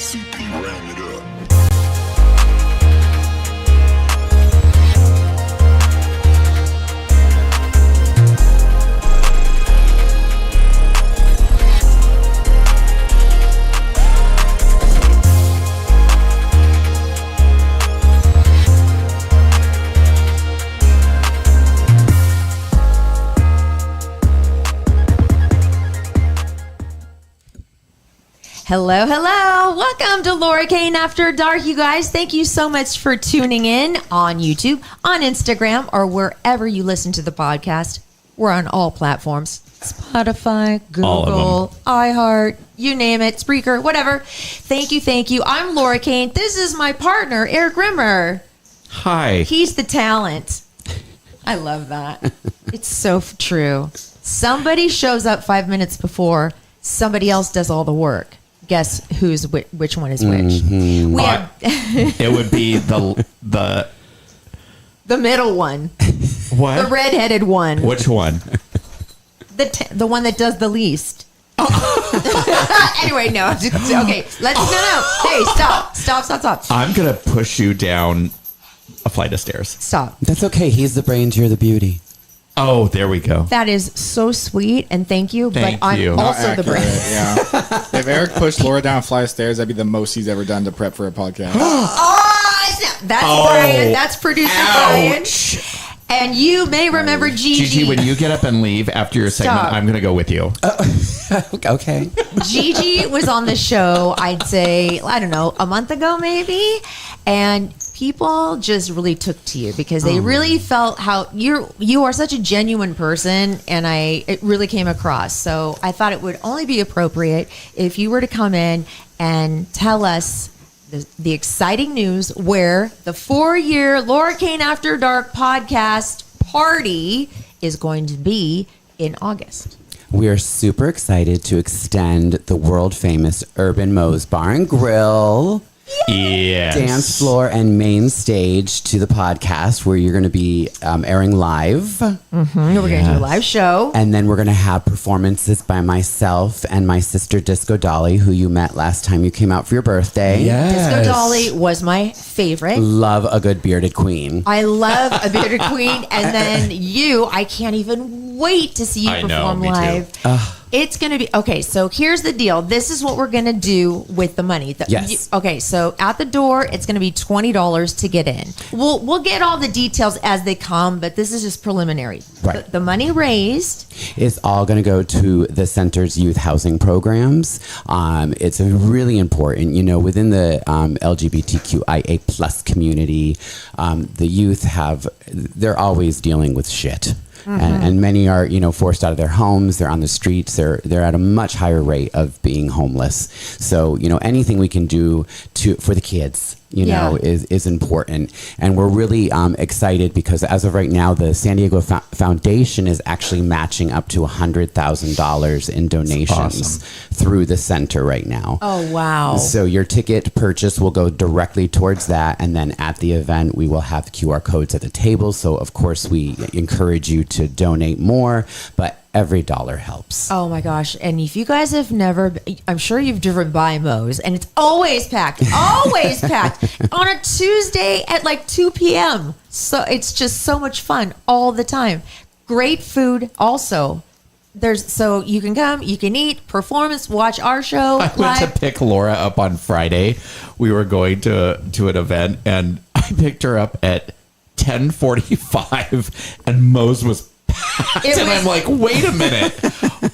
CP round it up. Hello, hello. Welcome to Laura Kane After Dark, you guys. Thank you so much for tuning in on YouTube, on Instagram, or wherever you listen to the podcast. We're on all platforms. Spotify, Google, iHeart, you name it, Spreaker, whatever. Thank you. I'm Laura Kane. This is my partner, Eric Rimmer. Hi. He's the talent. I love that. It's so true. Somebody shows up 5 minutes before, somebody else does all the work. Guess which one is which? Mm-hmm. We have It would be the middle one, what? the redheaded one, Which one? the one that does the least. Anyway, no. Okay, no. Hey, stop. I'm gonna push you down a flight of stairs. Stop. That's okay. He's the brains, you're the beauty. Oh, there we go. That is so sweet, and thank you. Thank but you. I'm also the brain. Yeah. If Eric pushed Laura down a flight of stairs, that'd be the most he's ever done to prep for a podcast. That's Brian. That's producer Brian. And you may remember Gigi. Gigi, when you get up and leave after your segment, Stop. I'm gonna go with you. Okay. Gigi was on the show, I'd say, I don't know, a month ago maybe, and people just really took to you because they really felt how you are such a genuine person, and it really came across. So I thought it would only be appropriate if you were to come in and tell us the exciting news where the 4-year Laura Kane After Dark podcast party is going to be in August. We are super excited to extend the world famous Urban Moe's Bar and Grill Yes. dance floor and main stage to the podcast, where you're going to be airing live. We're going to do a live show. And then we're going to have performances by myself and my sister Disco Dolly, who you met last time you came out for your birthday. Disco Dolly was my favorite. Love a good bearded queen. I love a bearded queen. And then I can't even wait to see you I know, perform me too. live. It's going to be, okay, so here's the deal. This is what we're going to do with the money. Yes. Okay, so at the door, it's going to be $20 to get in. We'll get all the details as they come, but this is just preliminary. Right. The money raised. It's all going to go to the center's youth housing programs. It's really important, within the LGBTQIA plus community, the youth they're always dealing with shit. And many are, forced out of their homes. They're on the streets. They're at a much higher rate of being homeless. So, anything we can do for the kids, is important. And we're really excited because as of right now, the San Diego Foundation is actually matching up to $100,000 in donations through the center right now. Oh, wow. So your ticket purchase will go directly towards that. And then at the event, we will have the QR codes at the table. So, of course, we encourage you to donate more, but every dollar helps. Oh my gosh. And if you guys have never, I'm sure you've driven by Moe's, and it's always packed on a Tuesday at like 2 p.m. So it's just so much fun all the time. Great food also. So you can come, you can eat, performance, watch our show I went to pick Laura up on Friday. We were going to an event, and I picked her up at 10:45, and Moe's was packed. And I'm like, wait a minute.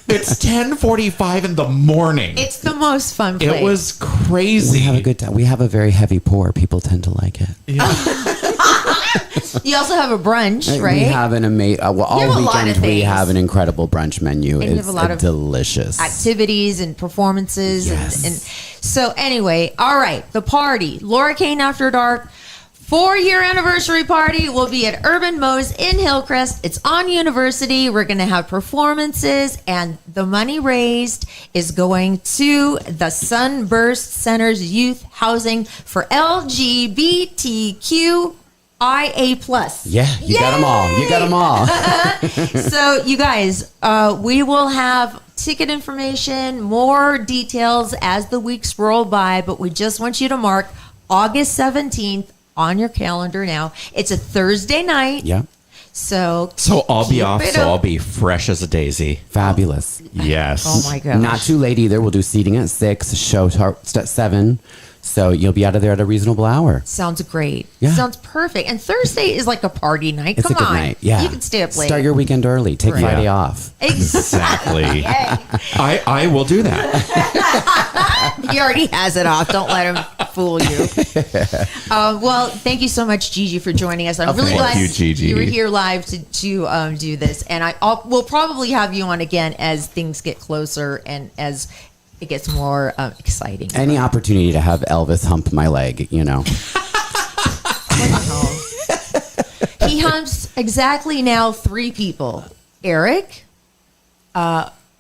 It's 10:45 in the morning. It's the most fun place. It was crazy. We have a good time. We have a very heavy pour. People tend to like it. You also have a brunch, right? We have an amazing, all weekend we have an incredible brunch menu. And you It's have a lot of delicious. activities and performances. Yes. And so anyway, all right, the party, Laura Kane After Dark, 4-year anniversary party will be at Urban Moe's in Hillcrest. It's on University. We're going to have performances, and the money raised is going to the Sunburst Center's youth housing for LGBTQIA+. Yeah, you got them all. You got them all. So you guys, we will have ticket information, more details as the weeks roll by, but we just want you to mark August 17th on your calendar now. It's a Thursday night. Yeah. So I'll be off, so I'll be fresh as a daisy. Fabulous. Yes. Oh my gosh. Not too late either. We'll do seating at 6, show starts at 7. So you'll be out of there at a reasonable hour. Sounds great. Yeah. Sounds perfect. And Thursday is like a party night. It's Come a good on. night. Yeah. You can stay up late. Start your weekend early. Take Friday off. Exactly. Yay. I will do that. He already has it off. Don't let him fool you. Well, thank you so much, Gigi, for joining us. I'm really thank glad you, Gigi. you were here live to do this. And we'll probably have you on again as things get closer and as it gets more exciting. Any opportunity to have Elvis hump my leg, you know. He humps exactly now 3 people. Eric,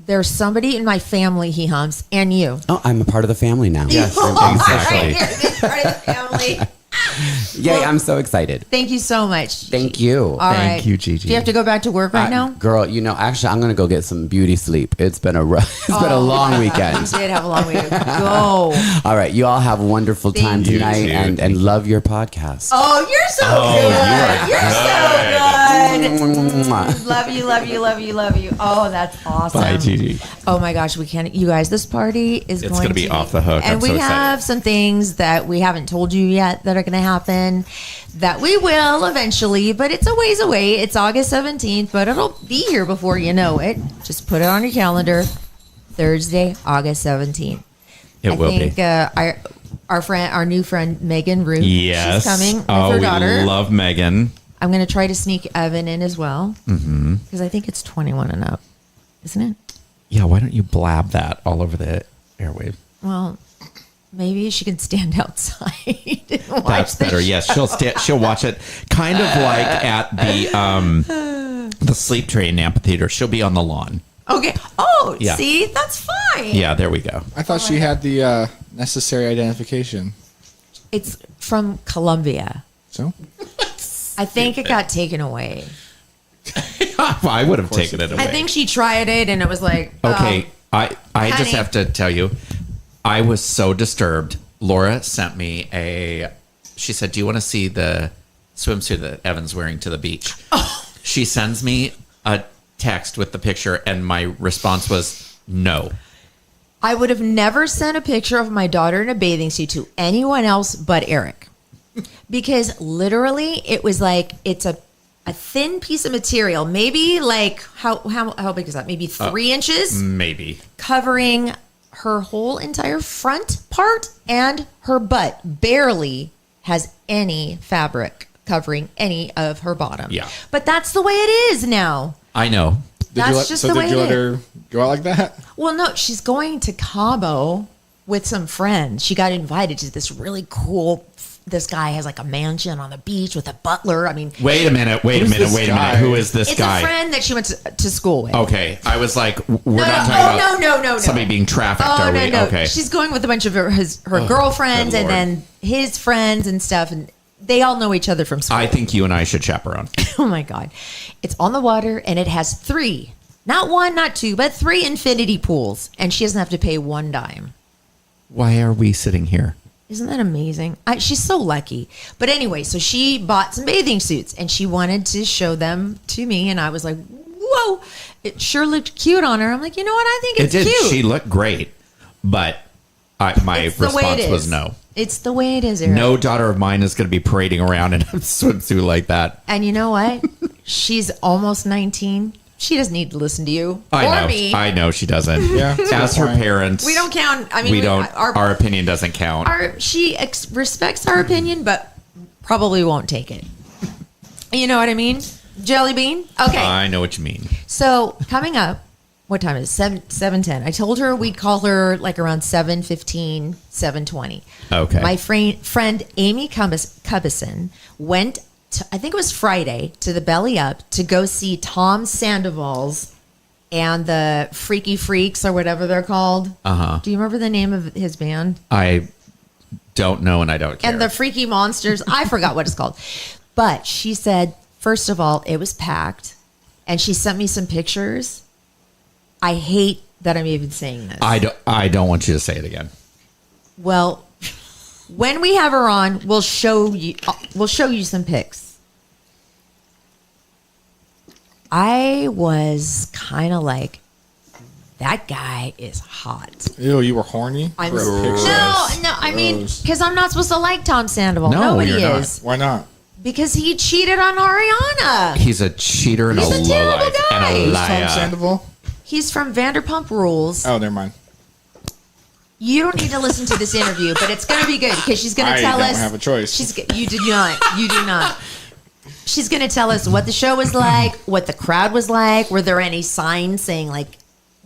there's somebody in my family he humps, and you. Oh, I'm a part of the family now. Yes, Right exactly. here, this part of the family. Yay, I'm so excited. Thank you so much. Gigi. Thank you. All Thank right. you, Gigi. Do you have to go back to work right now? Girl, actually, I'm going to go get some beauty sleep. It's been a long You weekend. did have a long way to go. All right, you all have a wonderful time Thank you. tonight You too. and love your podcast. Oh, you're so good. You're so good. Love you, love you, love you, love you. Oh, that's awesome. Bye, Gigi. Oh my gosh, we can't. You guys, this party is It's going gonna be off the hook. and I'm we so excited. have some things that we haven't told you yet that are going to happen. That we will eventually, but it's a ways away. It's August 17th, but it'll be here before you know it. Just put it on your calendar. Thursday, August 17th. It will think, be. Our new friend Megan Root. Yes. she's coming with Oh, her we daughter. love Megan. I'm going to try to sneak Evan in as well because I think it's 21 and up, isn't it? Yeah, why don't you blab that all over the airwaves? Well, maybe she can stand outside and watch That's the better. show. Yes, she'll watch it. Kind of like at the Sleep Train amphitheater. She'll be on the lawn. Okay. Oh, Yeah. see, that's fine. Yeah, there we go. I thought she had the necessary identification. It's from Colombia. So I think it got taken away. I would have taken it away. I think she tried it and it was like, Okay, I just honey. have to tell you, I was so disturbed. Laura sent me she said, do you want to see the swimsuit that Evan's wearing to the beach? Oh. She sends me a text with the picture and my response was no. I would have never sent a picture of my daughter in a bathing suit to anyone else but Eric. Because literally it was like, it's a thin piece of material, maybe like, how big is that? Maybe 3 inches? Maybe. Covering her whole entire front part and her butt barely has any fabric covering any of her bottom. Yeah. But that's the way it is now. I know. That's just the way did you it let her go out like that? Well, no, she's going to Cabo with some friends. She got invited to this really cool. This guy has like a mansion on the beach with a butler. I mean, Wait a minute. Who's this guy? Who is this it's guy? a friend that she went to school with. Okay. I was like, we're not no, talking about no. somebody being trafficked, Oh, are no, we? no. Okay. She's going with a bunch of her girlfriends good and Lord. then his friends and stuff. And they all know each other from school. I think you and I should chaperone. Oh my God. It's on the water and it has 3, not 1, not 2, but 3 infinity pools. And she doesn't have to pay 1 dime. Why are we sitting here? Isn't that amazing? She's so lucky. But anyway, so she bought some bathing suits and she wanted to show them to me. And I was like, whoa, it sure looked cute on her. I'm like, you know what? I think It it's did. cute. She looked great, but my It's the way it response was is. no. It's the way it is, Eric. No daughter of mine is going to be parading around in a swimsuit like that. And you know what? She's almost 19. She doesn't need to listen to you I or know. me. I know she doesn't. Yeah, that's As her fine. parents, We don't count. I mean, we don't. Our, Our opinion doesn't count. she respects our opinion, but probably won't take it. You know what I mean? Jelly bean. Okay. I know what you mean. So coming up, what time is it? 7:10. I told her we'd call her like around 7:15, 7:20. Okay. My friend Amy Cubison went to, I think it was Friday, to the Belly Up to go see Tom Sandoval's and the Freaky Freaks or whatever they're called. Uh-huh. Do you remember the name of his band? I don't know, and I don't care. And the Freaky Monsters. I forgot what it's called. But she said, first of all, it was packed. And she sent me some pictures. I hate that I'm even saying this. I don't want you to say it again. Well, when we have her on, we'll show you some pics. I was kind of like, that guy is hot. Ew, you were horny? No, for a picture? no. I mean, because I'm not supposed to like Tom Sandoval. No, Nobody you're not. is. Why not? Because he cheated on Ariana. He's a cheater and He's a a terrible lowlife guy. and a Who's liar. Tom Sandoval? He's from Vanderpump Rules. Oh, never mind. You don't need to listen to this interview, but it's going to be good because she's going to tell us. I don't have a choice. You do not. You do not. She's going to tell us what the show was like, what the crowd was like. Were there any signs saying like,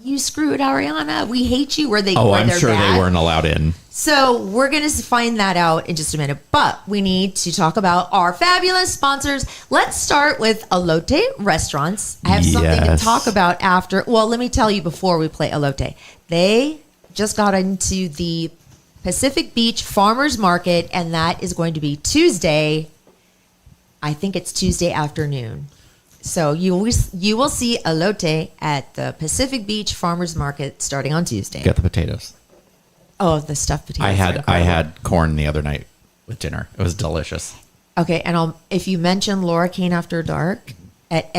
"You screwed Ariana. We hate you"? I'm sure they weren't allowed in. So we're going to find that out in just a minute. But we need to talk about our fabulous sponsors. Let's start with Elote Restaurants. I have something to Yes. talk about after. Well, let me tell you before we play Elote. They just got into the Pacific Beach Farmers Market, and that is going to be Tuesday. I think it's Tuesday afternoon. So you will see Elote at the Pacific Beach Farmers Market starting on Tuesday. Get the potatoes. Oh, the stuffed potatoes. I had corn the other night with dinner. It was delicious. Okay, and if you mention Laura Kane After Dark at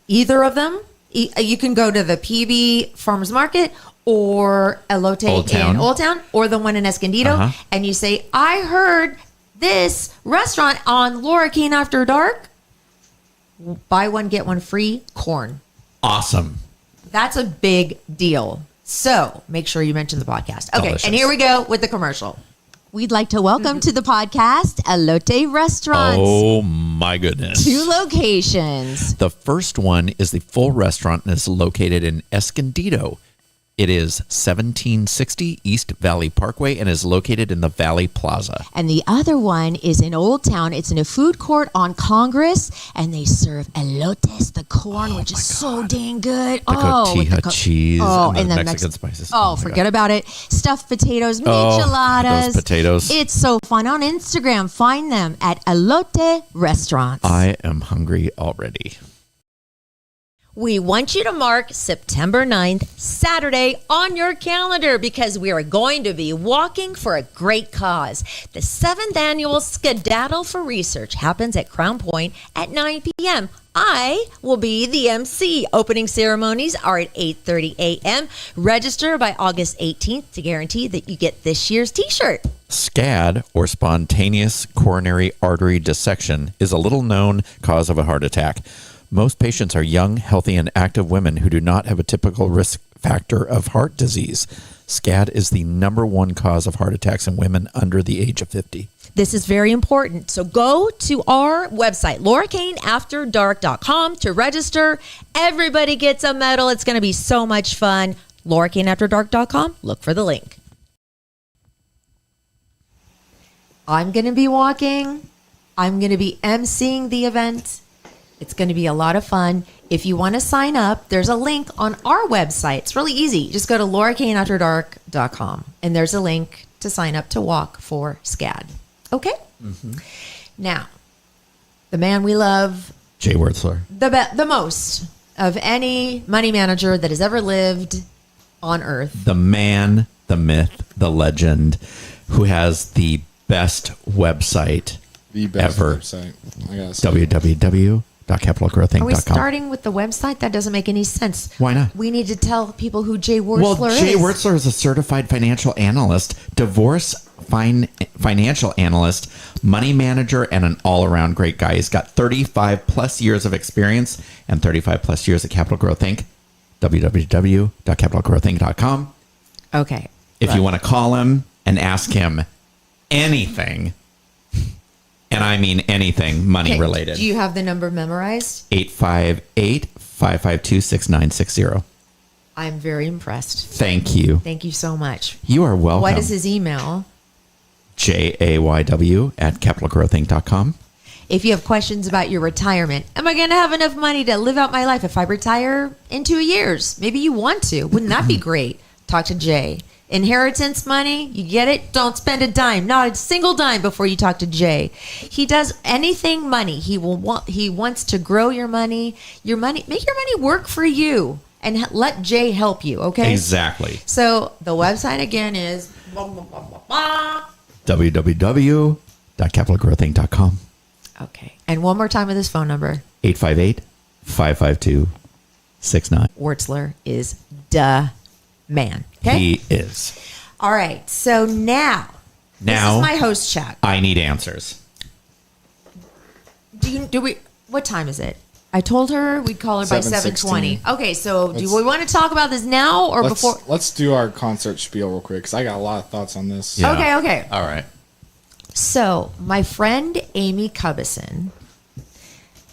either of them, you can go to the PB Farmers Market or Elote in Old Town or the one in Escondido, and you say, "I heard this restaurant on Laura Kane After Dark. Buy one, get one free, corn." Awesome. That's a big deal. So make sure you mention the podcast. Okay, Delicious. and here we go with the commercial. We'd like to welcome to the podcast Elote Restaurants. Oh my goodness. 2 locations. The first one is the full restaurant and is located in Escondido. It is 1760 East Valley Parkway and is located in the Valley Plaza. And the other one is in Old Town. It's in a food court on Congress, and they serve elotes, the corn, which is so dang good. The cotija cheese and the Mexican spices. Oh, forget about it. Stuffed potatoes, micheladas. Those potatoes. It's so fun. On Instagram, find them at Elote Restaurants. I am hungry already. We want you to mark September 9th, Saturday, on your calendar because we are going to be walking for a great cause. The 7th annual Skedaddle for Research happens at Crown Point at 9 p.m. I will be the MC. Opening ceremonies are at 8:30 a.m. Register by August 18th to guarantee that you get this year's t-shirt. SCAD, or spontaneous coronary artery dissection, is a little-known cause of a heart attack. Most patients are young, healthy, and active women who do not have a typical risk factor of heart disease. SCAD is the #1 cause of heart attacks in women under the age of 50. This is very important. So go to our website, LauraKaneAfterDark.com, to register. Everybody gets a medal. It's going to be so much fun. LauraKaneAfterDark.com. Look for the link. I'm going to be walking. I'm going to be emceeing the event. It's going to be a lot of fun. If you want to sign up, there's a link on our website. It's really easy. Just go to LauraKaneAfterDark.com, and there's a link to sign up to walk for SCAD. Okay? Mm-hmm. Now, the man we love, Jay Wertzler. the most of any money manager that has ever lived on Earth. The man, the myth, the legend, who has the best website The best ever. website, I guess. www.capitalgrowththink.com. Are we starting with the website? That doesn't make any sense. Why not? We need to tell people who Jay Wertzler is. Jay Wertzler is a certified financial analyst, financial analyst, money manager, and an all-around great guy. He's got 35 plus years of experience and 35 plus years at Capital Growth Inc. www.capitalgrowththink.com. Okay. If you want to call him and ask him anything, and I mean anything money related. Do you have the number memorized? 858-552-6960. I'm very impressed. Thank you. Thank you so much. You are welcome. What is his email? JAYW@capitalgrowthinc.com. If you have questions about your retirement, am I going to have enough money to live out my life if I retire in 2 years? Maybe you want to. Wouldn't that be great? Talk to Jay. Inheritance money, you get it? Don't spend a dime, not a single dime before you talk to Jay. He does anything money. He wants to grow your money, make your money work for you. and let Jay help you, okay? Exactly. So the website again is www.capitalgrowthing.com. okay. And one more time with this phone number. 858-552-69. Wertzler is the man. Okay. He is. All right. So now this is my host chat. I need answers. What time is it? I told her we'd call her by 7:20. 7:16. Okay, so do we want to talk about this now or before? Let's do our concert spiel real quick because I got a lot of thoughts on this. Yeah. Okay. All right. So my friend Amy Cubison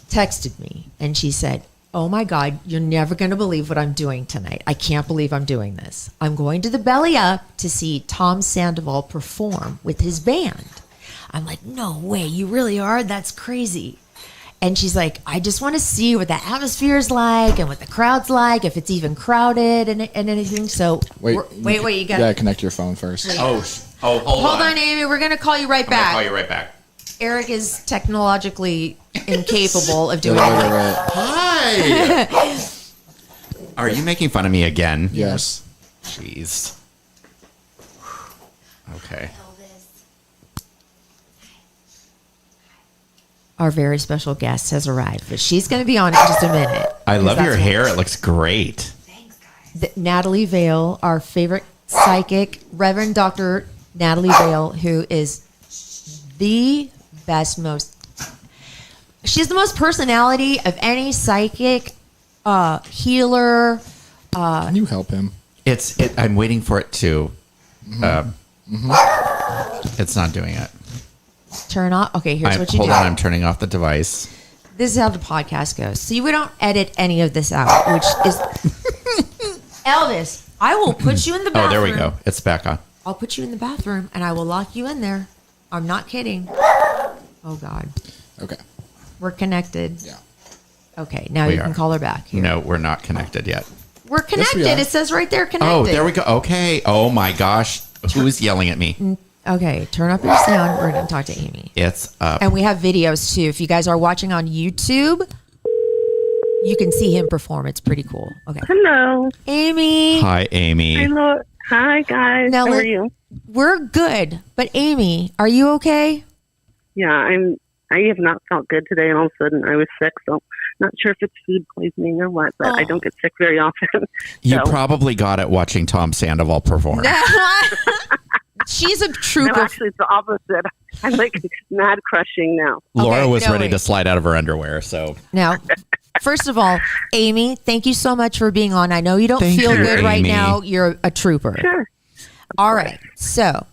texted me and she said, "Oh my God, you're never going to believe what I'm doing tonight. I can't believe I'm doing this. I'm going to the Belly Up to see Tom Sandoval perform with his band." I'm like, "No way, you really are? That's crazy." And she's like, "I just want to see what the atmosphere is like and what the crowd's like, if it's even crowded and anything." So Wait, you got to connect your phone first. Hold on, Amy. We're going to call you right back. Call you right back. Eric is technologically incapable of doing Right, it. right. Hi. Are you making fun of me again? Yes. Jeez. Okay. Our very special guest has arrived, but she's going to be on in just a minute. I love your That's hair. It looks great. Natalie Vail, our favorite psychic, Reverend Dr. Natalie Vail, who is the best, she's the most personality of any psychic, healer. Can you help him? I'm waiting for it to. It's not doing it. Turn off. Okay, here's what you hold do. on, I'm turning off the device. This is how the podcast goes. See, we don't edit any of this out, which is Elvis. I will put you in the bathroom. Oh, there we go. It's back on. I'll put you in the bathroom and I will lock you in there. I'm not kidding. Oh God. Okay. We're connected. Yeah. Okay, now We you can are. call her back. Here. No, we're not connected yet. We're connected. Yes, we are. It says right there, connected. Oh, there we go. Okay. Oh my gosh. Who's yelling at me? Okay, turn up your sound. We're going to talk to Amy. It's up. And we have videos too. If you guys are watching on YouTube, you can see him perform. It's pretty cool. Okay. Hello. Amy. Hi, Amy. Hello. Hi, guys. Now, How are you? We're good. But Amy, are you okay? Yeah, I have not felt good today, and all of a sudden I was sick, so not sure if it's food poisoning or what, but I don't get sick very often. You So- probably got it watching Tom Sandoval perform. She's a No, trooper. actually, it's the opposite. I'm like mad crushing now. Laura Okay, was no, ready wait. to slide out of her underwear, so Now, first of all, Amy, thank you so much for being on. I know you don't Thank feel you, good right Amy. now. You're a trooper. Sure. All right. So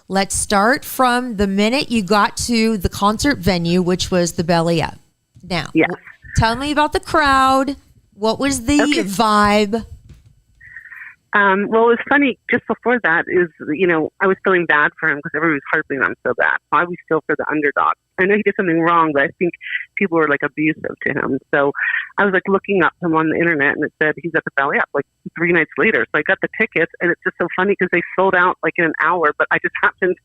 let's start from the minute you got to the concert venue, which was the Belly Up. Now, Yes. tell me about the crowd. What was the Okay. vibe? Well, it was funny. Just before that is, I was feeling bad for him because everybody was harping on him so bad. I was still for the underdog. I know he did something wrong, but I think people were like abusive to him. So I was like looking up him on the internet, and it said he's at the Belly Up like 3 nights later. So I got the tickets, and it's just so funny because they sold out like in an hour, but I just happened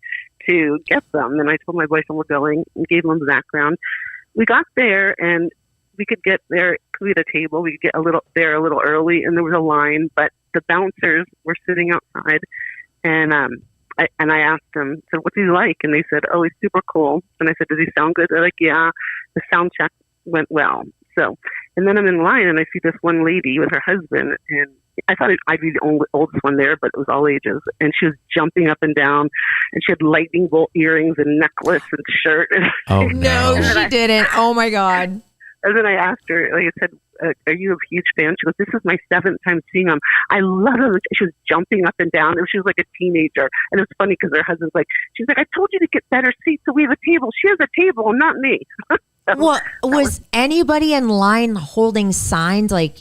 to get them. And I told my boyfriend we're going and gave him the background. We got there, and we could get there. We had a table. We could get a little early, and there was a line, but the bouncers were sitting outside, and I asked them, so what's he like? And they said, oh, he's super cool. And I said, does he sound good? They're like, yeah, the sound check went well. So, and then I'm in line, and I see this one lady with her husband, and I thought I'd be the oldest one there, but it was all ages. And she was jumping up and down, and she had lightning bolt earrings and necklace and shirt. oh No, no. she didn't. Oh my God. And then I asked her, like I said, are you a huge fan? She goes, this is my 7th time seeing him. I love him. She was jumping up and down. She was like a teenager. And it was funny because her husband's like, she's like, I told you to get better seats, so we have a table. She has a table, not me. Well, was anybody in line holding signs like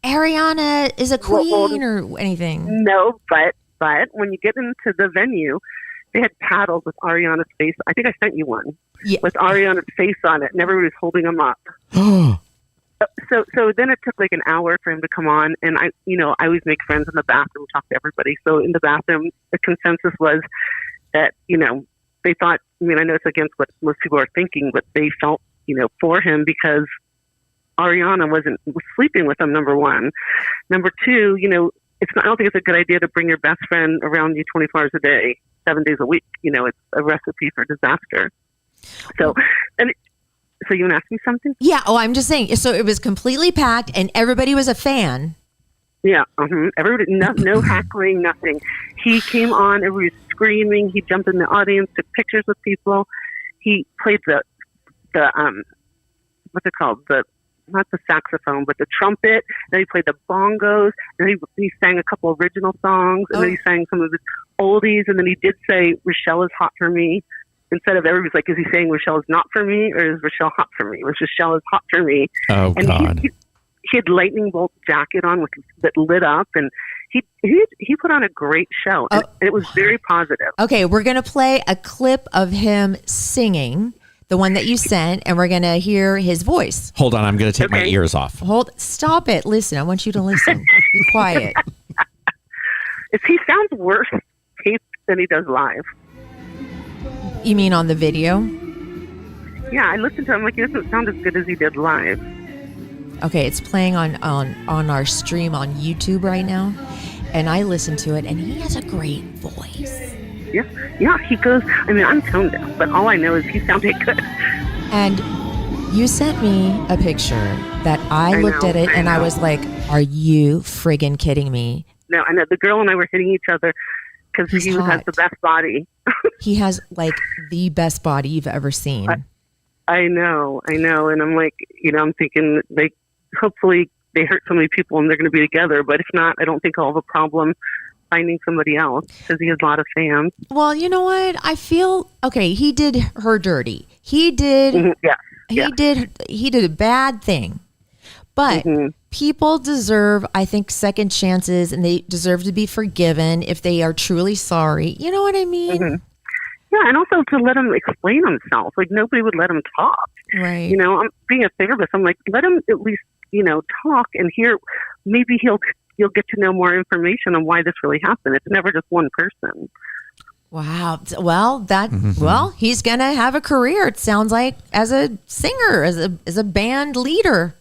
Ariana is a queen or anything? No, but when you get into the venue, they had paddles with Ariana's face. I think I sent you one. Yeah. With Ariana's face on it, and everybody was holding them up. So then it took like an hour for him to come on, and I always make friends in the bathroom, talk to everybody. So in the bathroom, the consensus was that, they thought, I know it's against what most people are thinking, but they felt, for him because Ariana was sleeping with him, number one. Number two, I don't think it's a good idea to bring your best friend around you 24 hours a day, 7 days a week. It's a recipe for disaster. So you want to ask me something? Yeah. Oh, I'm just saying. So it was completely packed and everybody was a fan. Yeah. Everybody, no heckling, nothing. He came on, everybody was screaming. He jumped in the audience, took pictures with people. He played the what's it called? Not the saxophone, but the trumpet. Then he played the bongos. And he sang a couple original songs. And then he sang some of his oldies. And then he did say, Rochelle is hot for me. Instead of everybody's like, is he saying Rochelle is not for me? Or is Rochelle hot for me? Rochelle is hot for me. Oh, and God. He had lightning bolt jacket on that lit up. And he put on a great show. And it was very positive. Okay, we're going to play a clip of him singing, the one that you sent, and we're going to hear his voice. Hold on, I'm going to take my ears off. Stop it. Listen, I want you to listen. Be quiet. He sounds worse taped than he does live. You mean on the video? Yeah, I listened to him. He doesn't sound as good as he did live. Okay, it's playing on our stream on YouTube right now, and I listened to it, and he has a great voice. Yeah, he goes, I'm tone deaf, but all I know is he sounded good. And you sent me a picture that I looked at it, and I was like, are you friggin' kidding me? No, I know. The girl and I were hitting each other because he has the best body. He has, the best body you've ever seen. I know. And I'm like, I'm thinking, hopefully they hurt so many people and they're going to be together. But if not, I don't think I'll have a problem finding somebody else because he has a lot of fans. Well, you know what? I feel he did her dirty. He did. He did a bad thing. But people deserve, I think, second chances, and they deserve to be forgiven if they are truly sorry. You know what I mean? Yeah, and also to let him explain himself. Nobody would let him talk. Right. I'm being a therapist. I'm like, let him at least, talk and hear. Maybe you'll get to know more information on why this really happened. It's never just one person. Wow. Well, he's going to have a career, it sounds like, as a singer, as a band leader.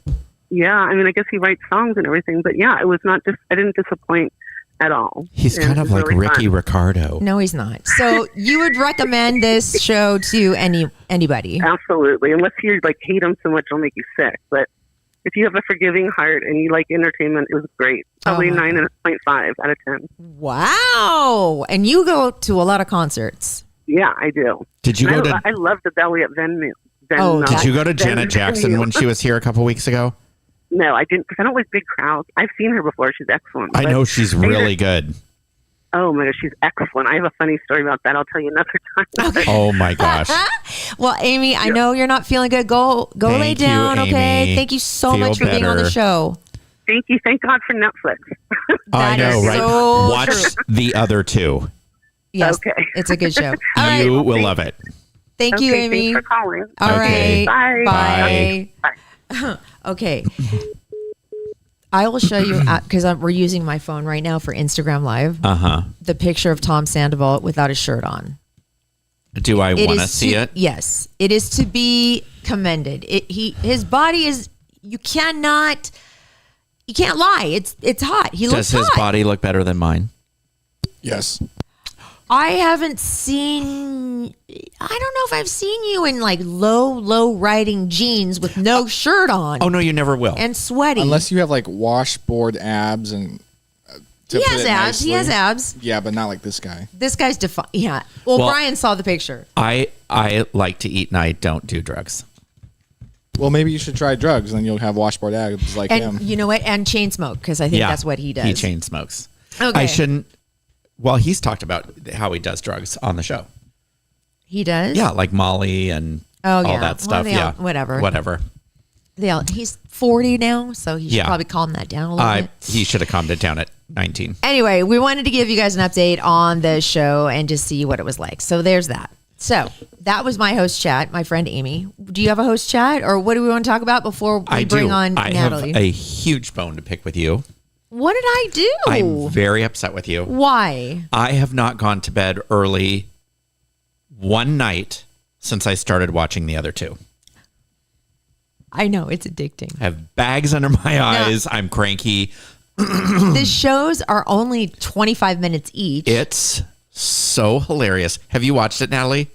Yeah. I guess he writes songs and everything, but yeah, it was I didn't disappoint at all. He's kind of like really Ricky Ricardo. No, he's not. So you would recommend this show to anybody? Absolutely. Unless you hate him so much, it'll make you sick. But if you have a forgiving heart and you like entertainment, it was great. Probably 9.5 out of 10. Wow. And you go to a lot of concerts. Yeah, I do. Did you I love the belly at venue. Did you go to Janet Jackson when she was here a couple weeks ago? No, I didn't, because I don't like big crowds. I've seen her before. She's excellent. I know she's really good. Oh, my gosh, she's excellent. I have a funny story about that. I'll tell you another time. Okay. Oh, my gosh. Well, Amy, I know you're not feeling good. Go lay down, okay? Thank you so much for being on the show. Thank you. Thank God for Netflix. I know, right? So watch the other two. Yes, okay. It's a good show. You will love it. Thank you, Amy. Thanks for calling. All right. Bye. Bye. Okay. I will show you, because we're using my phone right now for Instagram Live, the picture of Tom Sandoval without his shirt on. Do I want to see it? Yes. It is to be commended. His body is, you can't lie. It's hot. Does his body look better than mine? Yes. I haven't seen, I don't know if I've seen you in low riding jeans with no shirt on. Oh, no, you never will. And sweaty. Unless you have washboard abs and. He has abs. He has abs. Yeah, but not like this guy. This guy's defined. Yeah. Well, Brian saw the picture. I like to eat and I don't do drugs. Well, maybe you should try drugs and then you'll have washboard abs like him. You know what? And chain smoke, because I think that's what he does. He chain smokes. Okay. I shouldn't. Well, he's talked about how he does drugs on the show. He does? Yeah, like Molly and all that stuff. Whatever. He's 40 now, so he should probably calm that down a little bit. He should have calmed it down at 19. Anyway, we wanted to give you guys an update on the show and just see what it was like. So there's that. So that was my host chat, my friend Amy. Do you have a host chat, or what do we want to talk about before we bring on Natalie? I have a huge bone to pick with you. What did I do? I'm very upset with you. Why? I have not gone to bed early one night since I started watching the other two. I know it's addicting. I have bags under my eyes. I'm cranky. The shows are only 25 minutes each. It's so hilarious. Have you watched it, Natalie?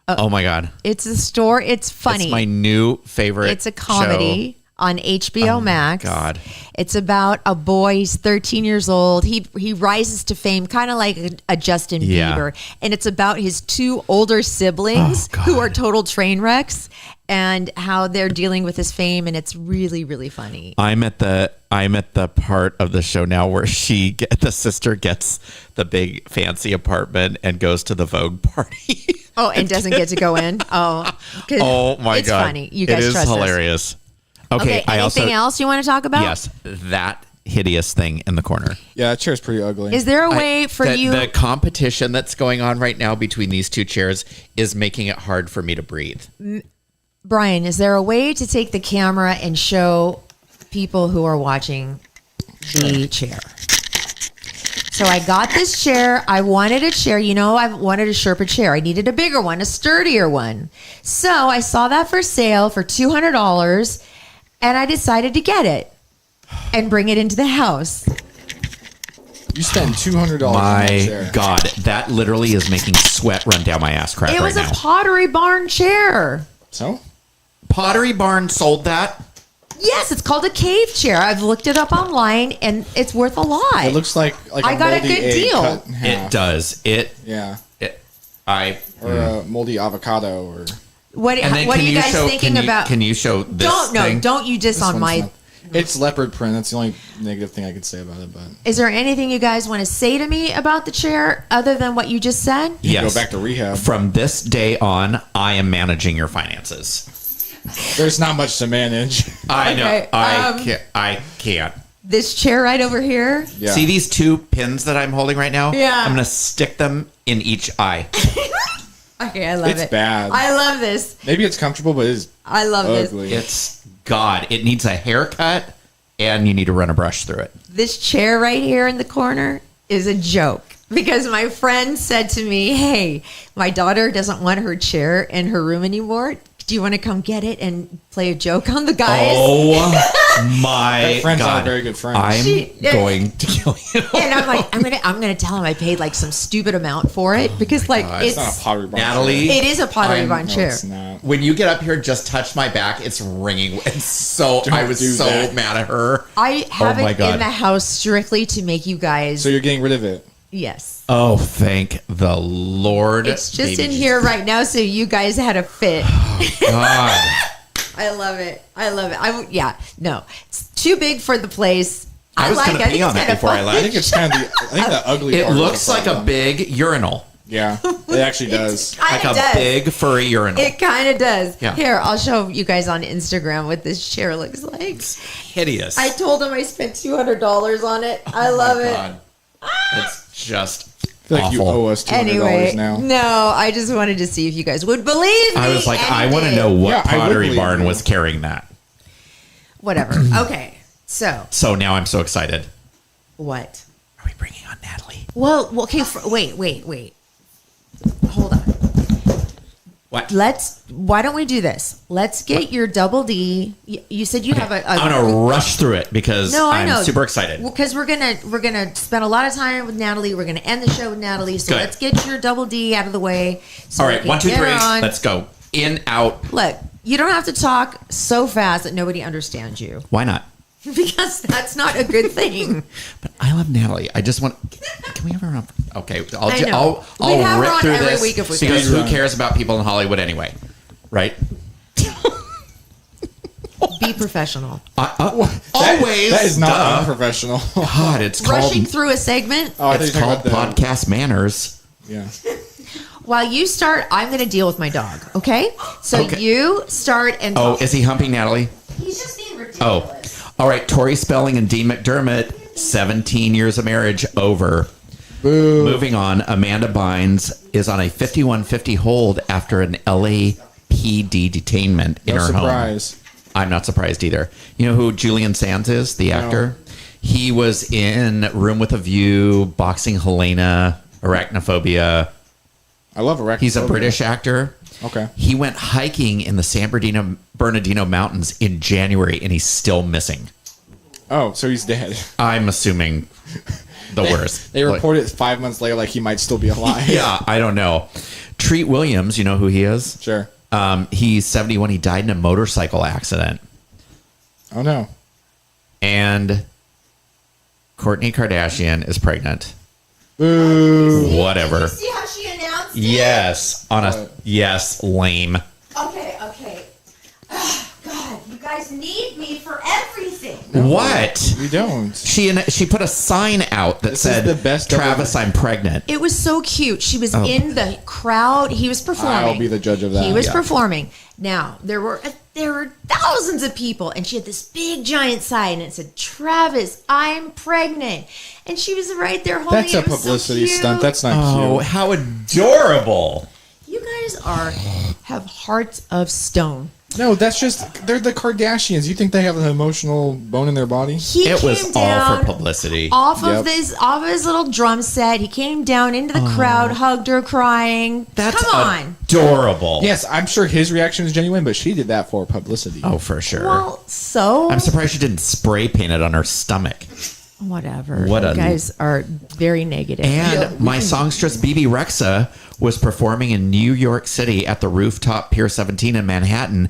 Oh my God. It's a store. It's funny. It's my new favorite. It's a comedy on HBO Max. God. It's about a boy. He's 13 years old. He rises to fame, kind of like a Justin Bieber. And it's about his two older siblings who are total train wrecks and how they're dealing with his fame. And it's really, really funny. I'm at the part of the show now where the sister gets the big fancy apartment and goes to the Vogue party. Oh, and doesn't get to go in. Oh my it's God. It's funny. You guys it is trust hilarious. us. Okay. Anything else you want to talk about? Yes, that hideous thing in the corner. Yeah, that chair's pretty ugly. Is there a way for you? The competition that's going on right now between these two chairs is making it hard for me to breathe. Brian, is there a way to take the camera and show people who are watching the chair? So I got this chair. I wanted a chair. I wanted a Sherpa chair. I needed a bigger one, a sturdier one. So I saw that for sale for $200, and I decided to get it and bring it into the house. You spent $200 on that chair. My God, that literally is making sweat run down my ass crack right now. It was a Pottery Barn chair. So? Pottery Barn sold that? Yes, it's called a cave chair. I've looked it up online, and it's worth a lot. It looks like I got a good deal. Cut in half. It does. Yeah. Or a moldy avocado or... What are you guys thinking about? Can you show this thing? Don't you diss on my... It's leopard print. That's the only negative thing I could say about it. But is there anything you guys want to say to me about the chair other than what you just said? Yes. Go back to rehab. From this day on, I am managing your finances. There's not much to manage. I know. Okay, I can't. This chair right over here. Yeah. See these two pins that I'm holding right now? Yeah. I'm going to stick them in each eye. Okay, I love it. It's bad. I love this. Maybe it's comfortable, but it's I love ugly. this. It needs a haircut, and you need to run a brush through it. This chair right here in the corner is a joke because my friend said to me, "Hey, my daughter doesn't want her chair in her room anymore. Do you want to come get it and play a joke on the guys?" Oh my That friend's God. not a very good friend. I'm going to kill you. And I'm like, I'm gonna tell him I paid like some stupid amount for it because like God. It's not a Pottery Barn. Natalie, it is a Pottery Barn No, chair. it's not. when you get up here, just touch my back. It's ringing. I was do so that. mad at her. I have my it God. in the house strictly to make you guys. So you're getting rid of it. Yes. Oh, thank the Lord. It's just Baby in here right now, so you guys had a fit. God. I love it. No, it's too big for the place. I was like going it. to I pee think on it's that kinda I before I fun. left. think it's kind of the ugly It part. looks like a big urinal. Yeah, it actually does. Like Kinda a does. big furry urinal. It kind of does. Yeah. Here, I'll show you guys on Instagram what this chair looks like. Hideous. I told him I spent $200 on it. I love it. God. It's just I feel like you awful. owe us $200 Anyway, now. no, I just wanted to see if you guys would believe me. I was like, and I you want to did. know what Yeah, I would Pottery believe Barn you. was carrying that. Whatever. Okay, so So now I'm so excited. what? Are we bringing on Natalie? Well, okay. Wait. Hold on. What? Why don't we do this? Let's get your double D. You said you have a. I'm gonna rush through it because I know. I'm super excited. Because we're gonna spend a lot of time with Natalie. We're gonna end the show with Natalie. So Good. let's get your double D out of the way. So All we right, can 1, 2, get 3. her on. Let's go. In, out. Look. You don't have to talk so fast that nobody understands you Why not? because that's not a good thing. But I love Natalie. I just want. Can we have her on? Okay, I know. We'd have I'll her rip on through every this week if we because could. who cares about people in Hollywood anyway, right? Be professional. Always. That is not duh. unprofessional. God, it's called. Rushing through a segment. Oh, I thought It's you were called talking about podcast manners. Yeah. While you start, I'm going to deal with my dog. Okay. So Okay. you start and. Oh, is he humping Natalie? He's just being ridiculous. Oh, all right. Tori Spelling and Dean McDermott. 17 years of marriage over. Boo. Moving on, Amanda Bynes is on a 5150 hold after an LAPD detainment in No her surprise. home. I'm not surprised either. You know who Julian Sands is, the actor? He was in Room with a View, Boxing Helena, Arachnophobia. I love Arachnophobia. He's a British actor. Okay. He went hiking in the San Bernardino Mountains in January, and he's still missing. Oh, so he's dead. I'm assuming the worst. They reported 5 months later like he might still be alive. Yeah, I don't know. Treat Williams, you know who he is? Sure. He's 71. He died in a motorcycle accident. Oh, no. And Kourtney Kardashian is pregnant. Boo. Whatever. See how she announced it? Yes. Yes, lame. Okay. God, you guys need me for everything. What? We don't. She put a sign out that This is said, the best Travis, I'm pregnant. It was so cute. She was in the crowd. He was performing. I'll be the judge of that. He was Yeah. performing. Now, there were thousands of people, and she had this big giant sign, and it said, Travis, I'm pregnant. And she was right there holding That's it. a It was so publicity cute. stunt. That's not Oh, cute. how adorable. You guys have hearts of stone. No, that's just, they're the Kardashians. You think they have an emotional bone in their body? He It came was all down for publicity. off Yep. of his little drum set. He came down into the crowd, hugged her, crying. That's Come on. adorable. Yes, I'm sure his reaction was genuine, but she did that for publicity. Oh, for sure. Well, so I'm surprised she didn't spray paint it on her stomach. whatever. What you a- guys are very negative. And my songstress BB Rexa was performing in New York City at the rooftop Pier 17 in Manhattan,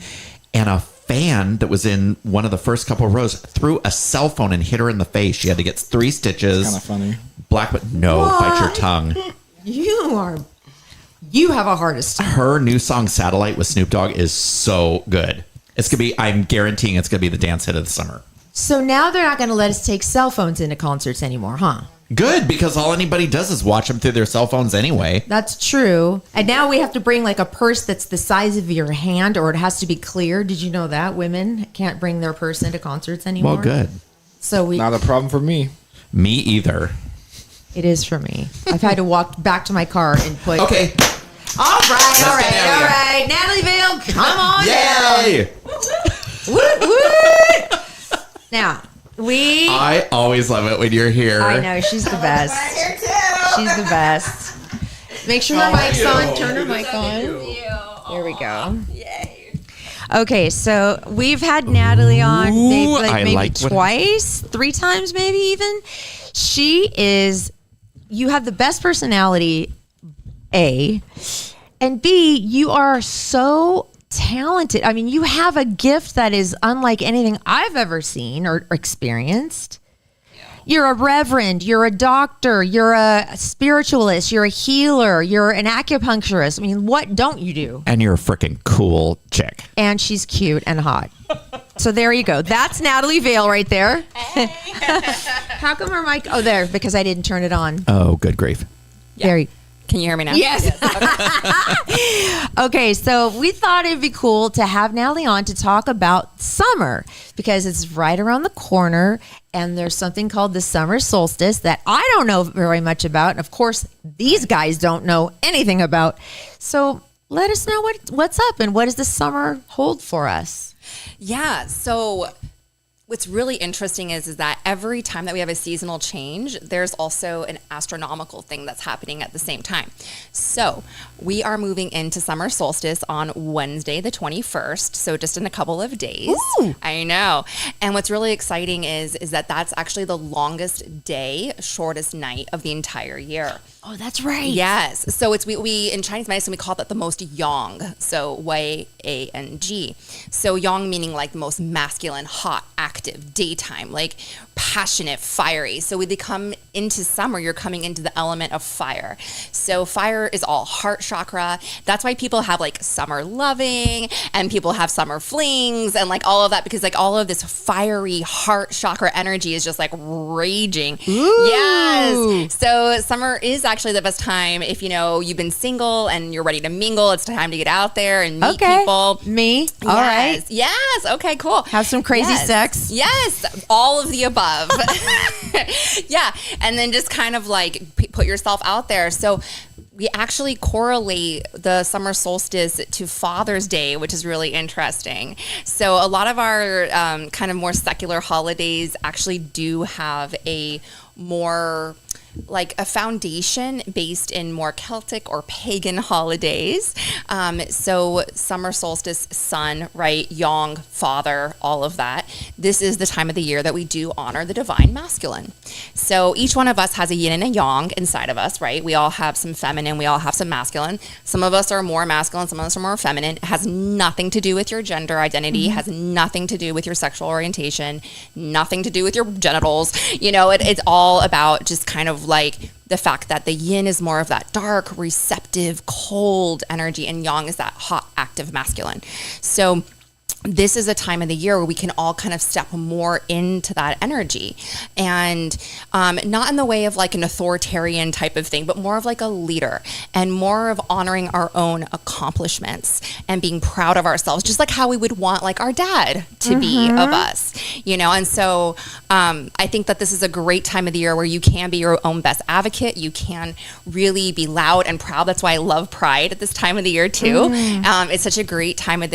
and a fan that was in one of the first couple of rows threw a cell phone and hit her in the face. She had to get 3 stitches. Kind of funny. Black, but no, bite your tongue. You have a heart of stone. Her new song Satellite with Snoop Dogg is so good. It's gonna be, I'm guaranteeing it's gonna be the dance hit of the summer. So now they're not going to let us take cell phones into concerts anymore, huh? Good, because all anybody does is watch them through their cell phones anyway. That's true. And now we have to bring like a purse that's the size of your hand, or it has to be clear. Did you know that women can't bring their purse into concerts anymore? Well, good. So Not a problem for me. Me either. it is for me. I've had to walk back to my car and put. Okay. All right. get Natalie Vail, come on Yay! down. Woot, woot. Now, I always love it when you're here. I know, she's the best. She's the best. Make sure her mic's on. Turn her mic on. There we go. Yay. Okay, so we've had Natalie on Ooh, maybe like when- twice, 3 times maybe even. You have the best personality, A, and B, you are so talented. I mean, you have a gift that is unlike anything I've ever seen or experienced. You're a reverend, you're a doctor, you're a spiritualist, you're a healer, you're an acupuncturist. I mean, what don't you do? And you're a freaking cool chick. And she's cute and hot. So there you go. That's Natalie Vail right there. How come her mic? Oh, there, because I didn't turn it on. Oh, good grief. There you Can you hear me now? Yes. Okay, so we thought it'd be cool to have Natalie on to talk about summer because it's right around the corner and there's something called the Summer Solstice that I don't know very much about. And of course, these guys don't know anything about. So let us know what's up and what does the summer hold for us? Yeah. So what's really interesting is that every time that we have a seasonal change, there's also an astronomical thing that's happening at the same time. So we are moving into summer solstice on Wednesday, the 21st. So just in a couple of days. Ooh. I know. And what's really exciting is that that's actually the longest day, shortest night of the entire year. Oh, that's right. Yes. So it's we in Chinese medicine we call that the most yang. So Y-A-N-G. So yang meaning like the most masculine, hot, active, daytime, like passionate, fiery. So when they come into summer, you're coming into the element of fire. So fire is all heart chakra. That's why people have like summer loving and people have summer flings and like all of that because like all of this fiery heart chakra energy is just like raging. Ooh. Yes. So summer is actually the best time if you know you've been single and you're ready to mingle. It's time to get out there and meet people. Me? All right. Yes. Okay, cool. Have some crazy sex? Yes. All of the above. Yeah. And then just kind of like put yourself out there. So we actually correlate the summer solstice to Father's Day, which is really interesting. So a lot of our kind of more secular holidays actually do have a more like a foundation based in more Celtic or pagan holidays. So summer solstice, sun, right? Yang, father, all of that. This is the time of the year that we do honor the divine masculine. So each one of us has a yin and a yang inside of us, right? We all have some feminine, we all have some masculine. Some of us are more masculine, some of us are more feminine. It has nothing to do with your gender identity, has nothing to do with your sexual orientation, nothing to do with your genitals. It's all about just kind of like the fact that the yin is more of that dark, receptive, cold energy, and yang is that hot, active masculine. So this is a time of the year where we can all kind of step more into that energy, and not in the way of like an authoritarian type of thing, but more of like a leader and more of honoring our own accomplishments and being proud of ourselves, just like how we would want like our dad to be of us, and so I think that this is a great time of the year where you can be your own best advocate. You can really be loud and proud. That's why I love Pride at this time of the year too. It's such a great time of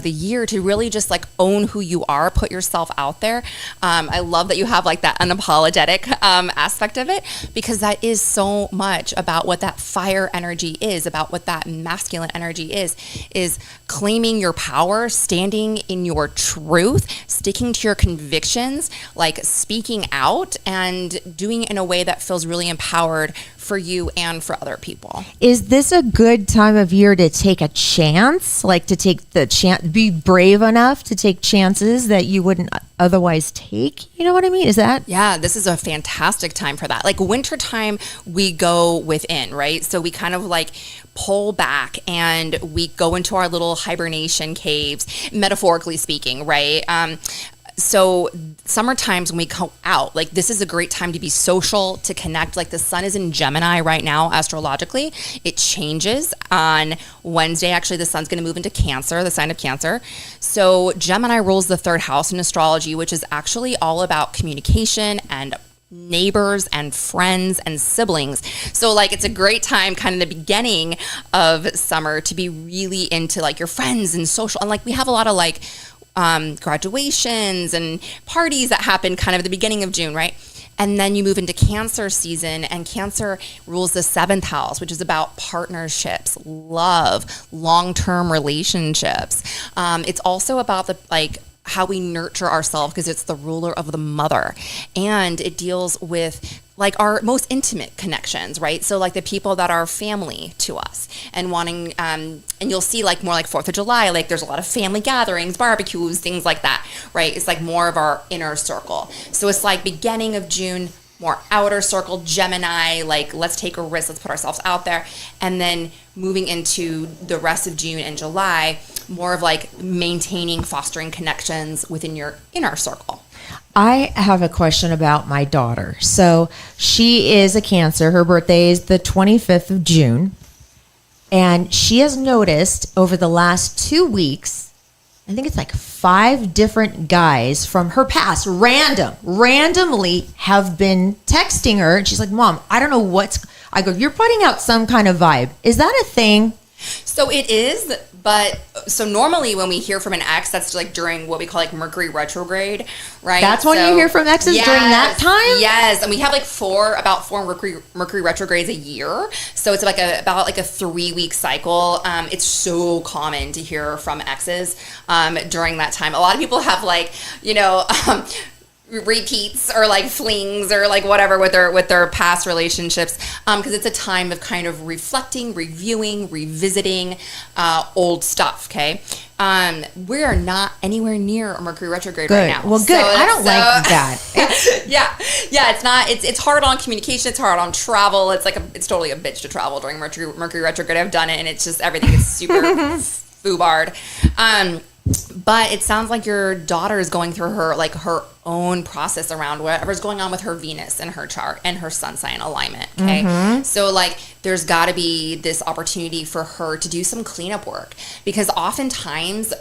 the year to really just like own who you are, put yourself out there. I love that you have like that unapologetic aspect of it, because that is so much about what that fire energy is, about what that masculine energy is claiming your power, standing in your truth, sticking to your convictions, like speaking out and doing it in a way that feels really empowered for you and for other people. Is this a good time of year to take a chance? Like to take the chance, be brave enough to take chances that you wouldn't otherwise take? You know what I mean? Is that? Yeah, this is a fantastic time for that. Like wintertime, we go within, right? So we kind of like pull back and we go into our little hibernation caves, metaphorically speaking, right? So summer times when we go out, like this is a great time to be social, to connect. Like the sun is in Gemini right now, astrologically. It changes on Wednesday. Actually, the sun's going to move into Cancer, the sign of Cancer. So Gemini rules the third house in astrology, which is actually all about communication and neighbors and friends and siblings. So like it's a great time kind of the beginning of summer to be really into like your friends and social. And like we have a lot of like graduations and parties that happen kind of at the beginning of June, right? And then you move into Cancer season, and Cancer rules the 7th house, which is about partnerships, love, long-term relationships. It's also about the like how we nurture ourselves, because it's the ruler of the mother, and it deals with like our most intimate connections, right? So like the people that are family to us, and wanting, and you'll see like more like 4th of July, like there's a lot of family gatherings, barbecues, things like that, right? It's like more of our inner circle. So it's like beginning of June, more outer circle, Gemini, like let's take a risk, let's put ourselves out there. And then moving into the rest of June and July, more of like maintaining, fostering connections within your inner circle. I have a question about my daughter. So she is a Cancer. Her birthday is the 25th of June. And she has noticed over the last 2 weeks, I think it's like 5 different guys from her past, randomly have been texting her. And she's like, Mom, I don't know I go, you're putting out some kind of vibe. Is that a thing? So it is, but so normally when we hear from an ex, that's like during what we call like Mercury retrograde, right? That's when you hear from exes during that time? Yes, and we have like about four Mercury retrogrades a year. So it's like about a 3-week cycle. It's so common to hear from exes during that time. A lot of people have like, repeats or like flings or like whatever with their past relationships, because it's a time of kind of reflecting, reviewing, revisiting old stuff. Okay, we are not anywhere near a Mercury retrograde right now. Well, good. I don't like that. yeah. It's not. It's hard on communication. It's hard on travel. It's totally a bitch to travel during Mercury retrograde. I've done it, and it's just everything is super foobard. But it sounds like your daughter is going through her own process around whatever's going on with her Venus and her chart and her sun sign alignment. Okay. Mm-hmm. So like there's got to be this opportunity for her to do some cleanup work, because oftentimes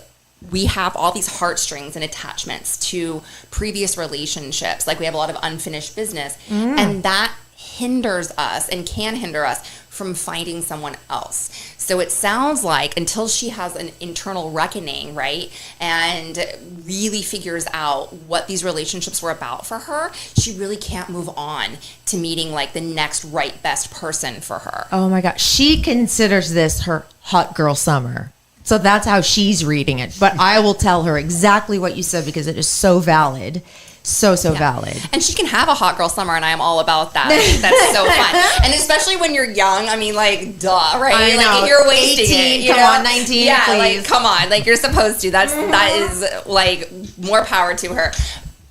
we have all these heartstrings and attachments to previous relationships. Like we have a lot of unfinished business, and that hinders us and can hinder us from finding someone else. So it sounds like until she has an internal reckoning, right, and really figures out what these relationships were about for her, she really can't move on to meeting like the next right best person for her. Oh my God. She considers this her hot girl summer. So that's how she's reading it. But I will tell her exactly what you said because it is so valid. So valid. And she can have a hot girl summer, and I am all about that. I think that's so fun. And especially when you're young, I mean, like, duh, right? I know. Like, you're wasting 18, it. You come know? on, 19, yeah, please. like, come on. Like, you're supposed to. That is, like, more power to her.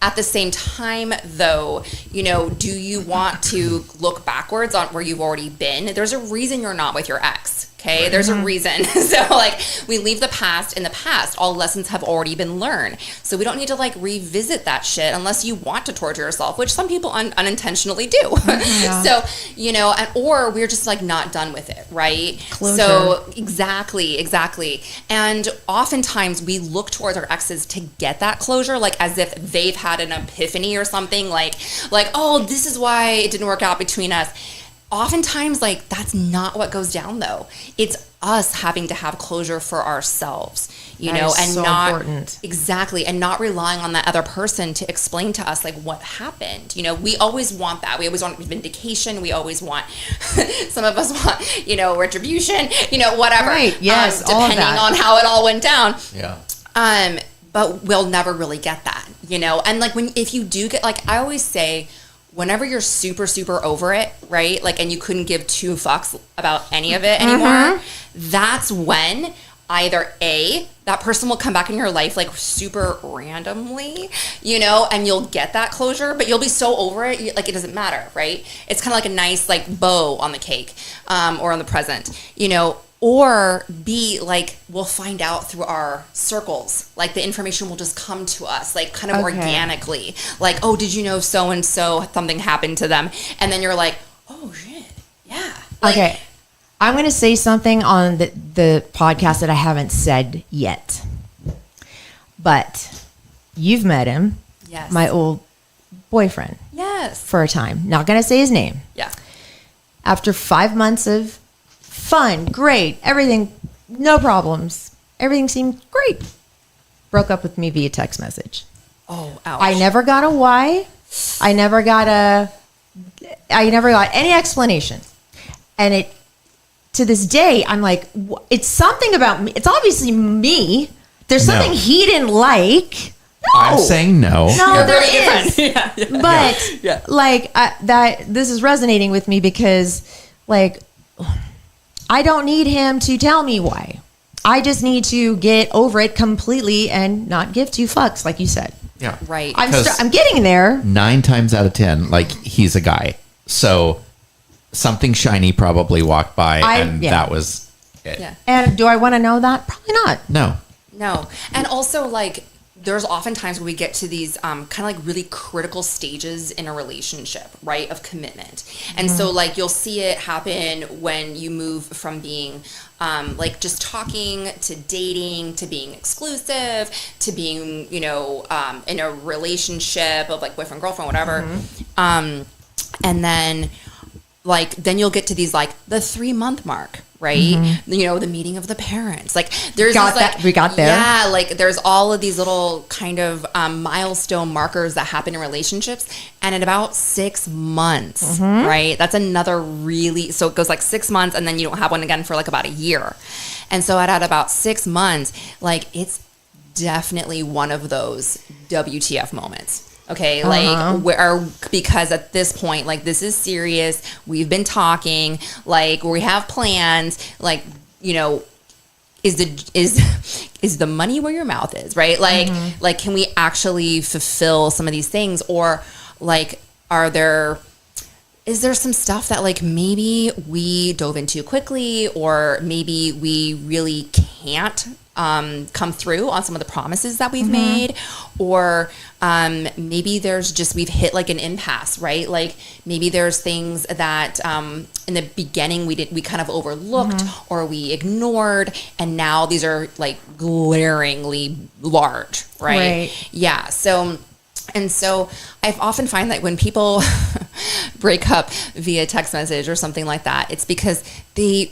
At the same time, though, you know, do you want to look backwards on where you've already been? There's a reason you're not with your ex, okay? Right. There's a reason. So, like, we leave the past in the past. All lessons have already been learned. So we don't need to, like, revisit that shit unless you want to torture yourself, which some people unintentionally do. Yeah. So, you know, or we're just, like, not done with it, right? Closure. So, exactly. And oftentimes we look towards our exes to get that closure, like, as if they've had an epiphany or something, like, oh, this is why it didn't work out between us. Oftentimes, like, that's not what goes down, though. It's us having to have closure for ourselves, you know, and so not important. Exactly, and not relying on that other person to explain to us like what happened. You know, we always want that. We always want vindication. We always want some of us want, you know, retribution, you know, whatever. Right. Yes. Depending on how it all went down. Yeah. But we'll never really get that, you know. And like if you do get, like, I always say, whenever you're super, super over it, right? Like, and you couldn't give two fucks about any of it anymore, that's when either A, that person will come back in your life like super randomly, you know, and you'll get that closure, but you'll be so over it, like it doesn't matter, right? It's kind of like a nice like bow on the cake or on the present, you know. Or B, like, we'll find out through our circles. Like, the information will just come to us, like, kind of organically. Like, oh, did you know so-and-so, something happened to them? And then you're like, oh, shit, yeah. Like, okay. I'm going to say something on the podcast that I haven't said yet. But you've met him. Yes. My old boyfriend. Yes. For a time. Not going to say his name. Yeah. After 5 months of fun, great, everything, no problems. Everything seemed great. Broke up with me via text message. Oh, ouch. I never got a why. I never got any explanation. And it, to this day, I'm like, it's something about me. It's obviously me. There's something he didn't like. No. I'm saying no. No, there is. Yeah. But like this is resonating with me because, like, I don't need him to tell me why. I just need to get over it completely and not give two fucks, like you said. Yeah. Right. I'm getting there. 9 times out of 10, like, he's a guy. So something shiny probably walked by, and that was it. Yeah. And do I want to know that? Probably not. No. And also, like, there's often times where we get to these kind of like really critical stages in a relationship, right, of commitment. And so, like, you'll see it happen when you move from being like just talking to dating to being exclusive to being, you know, in a relationship of like boyfriend, girlfriend, whatever. And then, like, then you'll get to these, like, the 3-month mark, right? You know, the meeting of the parents. Like, there's we got there. Yeah, like, there's all of these little kind of milestone markers that happen in relationships. And in about 6 months, right? That's another really, so it goes like 6 months, and then you don't have one again for like about a year. And so at about 6 months, like, it's definitely one of those WTF moments. Okay, like, because at this point, like, this is serious. We've been talking, like, we have plans, like, you know, is the money where your mouth is, right? Like, like, can we actually fulfill some of these things? Or, like, is there some stuff that, like, maybe we dove into quickly, or maybe we really can't come through on some of the promises that we've made, or maybe we've hit like an impasse, right? Like, maybe there's things that in the beginning we kind of overlooked or we ignored, and now these are like glaringly large, right? Yeah. So I often find that when people break up via text message or something like that, it's because they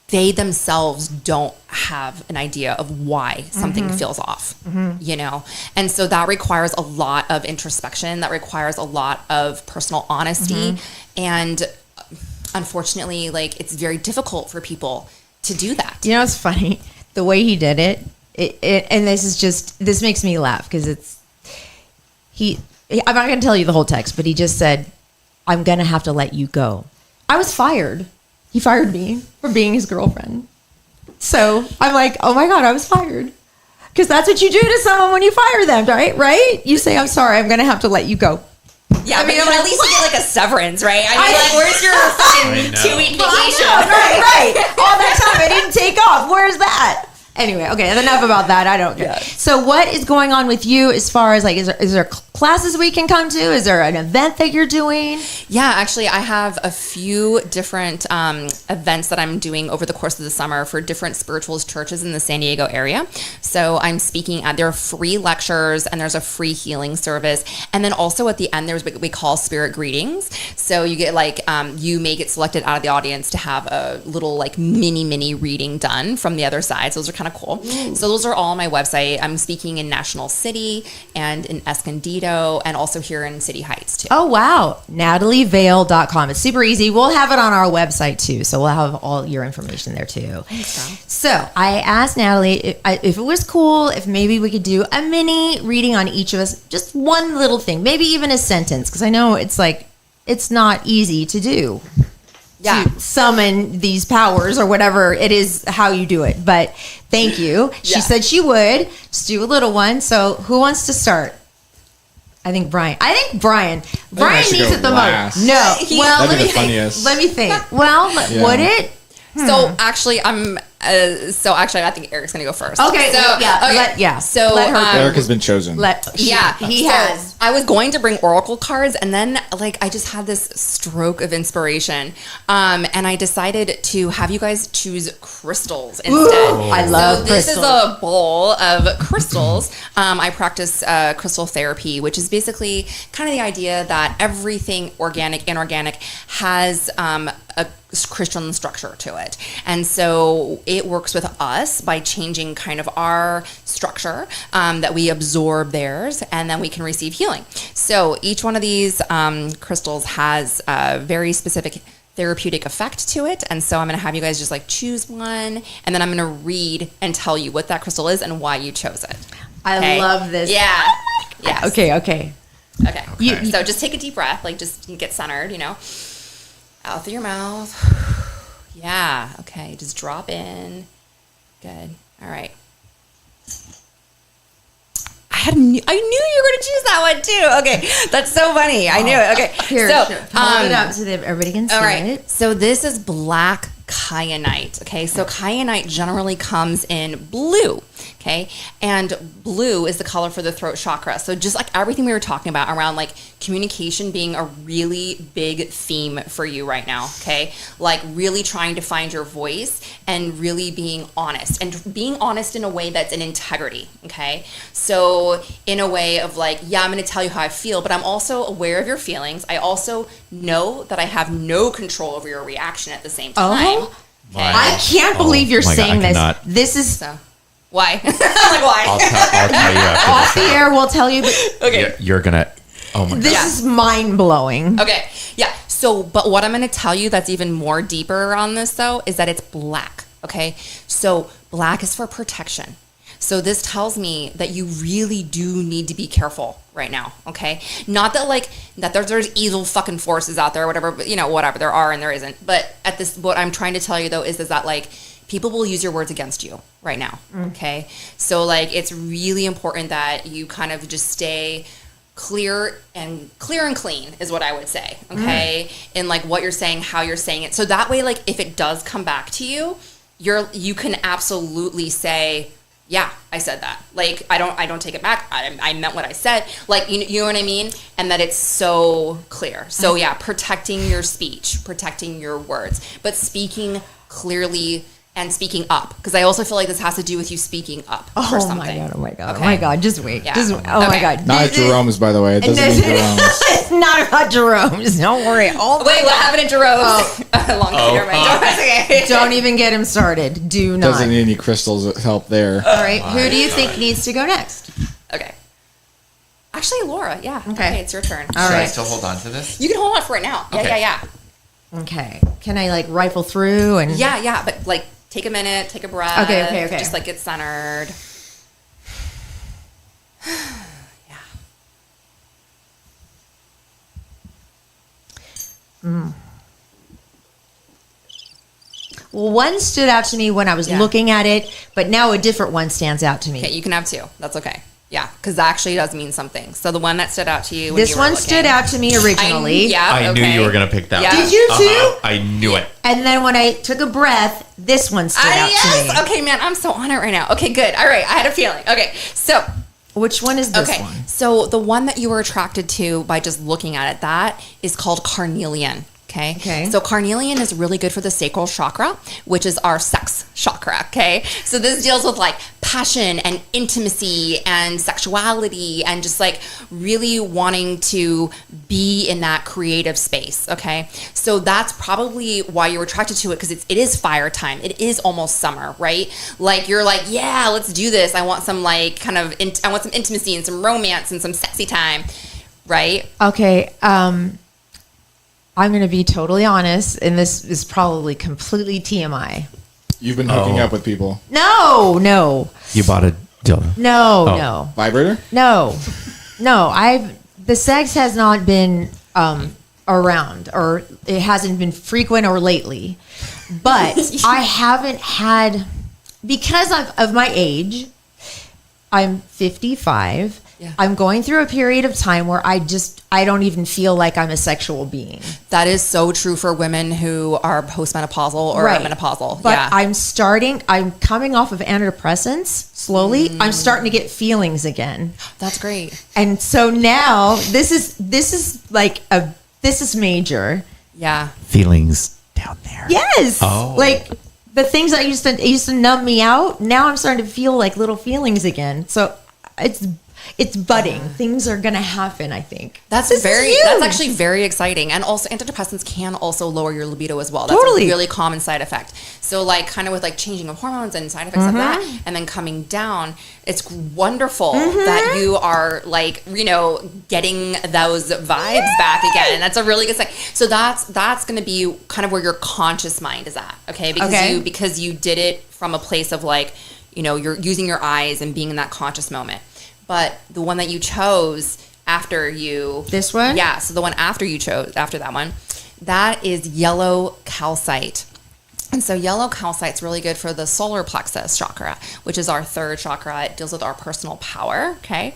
themselves don't have an idea of why something feels off, you know? And so that requires a lot of introspection. That requires a lot of personal honesty. And unfortunately, like, it's very difficult for people to do that. You know, it's funny the way he did it, and this makes me laugh because I'm not going to tell you the whole text, but he just said, "I'm going to have to let you go." I was fired. He fired me for being his girlfriend. So I'm like, oh my God, I was fired. Because that's what you do to someone when you fire them, right? You say, "I'm sorry, I'm going to have to let you go." Yeah, I mean, at least you get like a severance, right? I mean, like, where's your fucking 2-week vacation? Right. All that time I didn't take off. Where's that? Anyway, okay, enough about that. I don't care. Yeah. So what is going on with you as far as, like, is there classes we can come to? Is there an event that you're doing? Yeah, actually, I have a few different events that I'm doing over the course of the summer for different spiritualist churches in the San Diego area. So I'm speaking at, there are free lectures and there's a free healing service. And then also at the end, there's what we call spirit greetings. So you get like, you may get selected out of the audience to have a little like mini reading done from the other side. So those are kind of cool. So those are all on my website. I'm speaking in National City and in Escondido and also here in City Heights too. Oh, wow. NatalieVail.com. It's super easy. We'll have it on our website too. So we'll have all your information there too. Thanks, so I asked Natalie if it was cool, if maybe we could do a mini reading on each of us, just one little thing, maybe even a sentence. Because I know it's like, it's not easy to do. Yeah. To summon these powers or whatever it is, how you do it. But thank you. She said she would just do a little one. So who wants to start? I think Brian. Brian needs it the most. No. Well, let me think. Well, would it? So actually, I think Eric's gonna go first. Okay. So let her. Eric has been chosen. He has. I was going to bring oracle cards, and then like I just had this stroke of inspiration, and I decided to have you guys choose crystals instead. Ooh, I love this crystals. Is a bowl of crystals. I practice crystal therapy, which is basically kind of the idea that everything organic, inorganic has a crystalline structure to it. And so it works with us by changing kind of our structure, that we absorb theirs and then we can receive healing. So each one of these crystals has a very specific therapeutic effect to it. And so I'm going to have you guys just like choose one and then I'm going to read and tell you what that crystal is and why you chose it. I love this. Yeah. Yes. Okay. So just take a deep breath, like just get centered, you know. Out through your mouth. Yeah. Okay. Just drop in. Good. All right. I knew you were going to choose that one too. Okay. That's so funny. I knew it. Okay. Here, hold it up so that everybody can see it. So this is black kyanite. Okay. So kyanite generally comes in blue. Okay. And blue is the color for the throat chakra. So just like everything we were talking about around like communication being a really big theme for you right now. Okay. Like really trying to find your voice and really being honest in a way that's in integrity. Okay. So in a way of like, yeah, I'm going to tell you how I feel, but I'm also aware of your feelings. I also know that I have no control over your reaction at the same time. Oh, okay. I can't believe you're saying this. This is so. Why? I'm like, why? I'll tell you after. Off the air, we'll tell you. But okay. You're gonna. Oh my God. This is mind blowing. Okay. Yeah. So, but what I'm going to tell you that's even more deeper on this though is that it's black. Okay. So black is for protection. So this tells me that you really do need to be careful right now. Okay. Not that like that there's evil fucking forces out there or whatever, but you know, whatever there are and there isn't. But at this, what I'm trying to tell you though is that like people will use your words against you right now. Okay. So like, it's really important that you kind of just stay clear and clean is what I would say. Okay. In like what you're saying, how you're saying it. So that way, like if it does come back to you, you can absolutely say, yeah, I said that. Like, I don't take it back. I meant what I said. Like, you know what I mean? And that it's so clear. So yeah, protecting your speech, protecting your words, but speaking clearly, and speaking up, because I also feel like this has to do with you speaking up for something. Oh my god! Okay. Oh my god! Just wait. Yeah. My god! Not at Jerome's, by the way. It doesn't mean Jerome's. It's not about Jerome's. Don't worry. Oh Wait, what happened in Jerome's? Okay. Don't even get him started. Do not. Doesn't need any crystals help there. All right. Who do you think needs to go next? Okay. Actually, Laura. Yeah. Okay. It's your turn. All Should I right. still hold on to this? You can hold on for it now. Yeah. Okay. Yeah. Okay. Can I like rifle through and? Yeah. Yeah. But like, take a minute. Take a breath. Okay. Just like get centered. Yeah. Well, one stood out to me when I was looking at it, but now a different one stands out to me. Okay. You can have two. That's okay. Yeah, because that actually does mean something. So the one that stood out to you. When This you were one looking, stood out to me originally. I knew you were going to pick that Yeah. one. Did you too? I knew it. And then when I took a breath, this one stood out to me. Okay, man, I'm so on it right now. Okay, good. All right, I had a feeling. Okay, so Which one is this okay, one? so the one that you were attracted to by just looking at it, that is called carnelian. Okay. So carnelian is really good for the sacral chakra, which is our sex chakra. Okay. So this deals with like passion and intimacy and sexuality and just like really wanting to be in that creative space. Okay. So that's probably why you're attracted to it, because it is fire time. It is almost summer, right? Like you're like, yeah, let's do this. I want some like kind of, I want some intimacy and some romance and some sexy time. Right. Okay. I'm going to be totally honest, and this is probably completely TMI. You've been hooking up with people. No. You bought a dildo. No. Vibrator? No. The sex has not been around, or it hasn't been frequent or lately. But I haven't had, because of my age, I'm 55. Yeah. I'm going through a period of time where I don't even feel like I'm a sexual being. That is so true for women who are postmenopausal or menopausal. But yeah. I'm coming off of antidepressants slowly. I'm starting to get feelings again. That's great. And so now this is major. Yeah. Feelings down there. Yes. Oh. Like the things that used to numb me out, now I'm starting to feel like little feelings again. So it's budding. Things are gonna happen, I think. That's actually very exciting. And also antidepressants can also lower your libido as well. That's Totally. a really common side effect. So like kind of with like changing of hormones and side effects of that and then coming down, it's wonderful that you are like, getting those vibes back again. That's a really good sign. So that's going to be kind of where your conscious mind is at. Okay. Because you did it from a place of like, you're using your eyes and being in that conscious moment. But the one that you chose after you... This one? Yeah, so the one after that one, that is yellow calcite. And so yellow calcite's really good for the solar plexus chakra, which is our third chakra. It deals with our personal power, okay?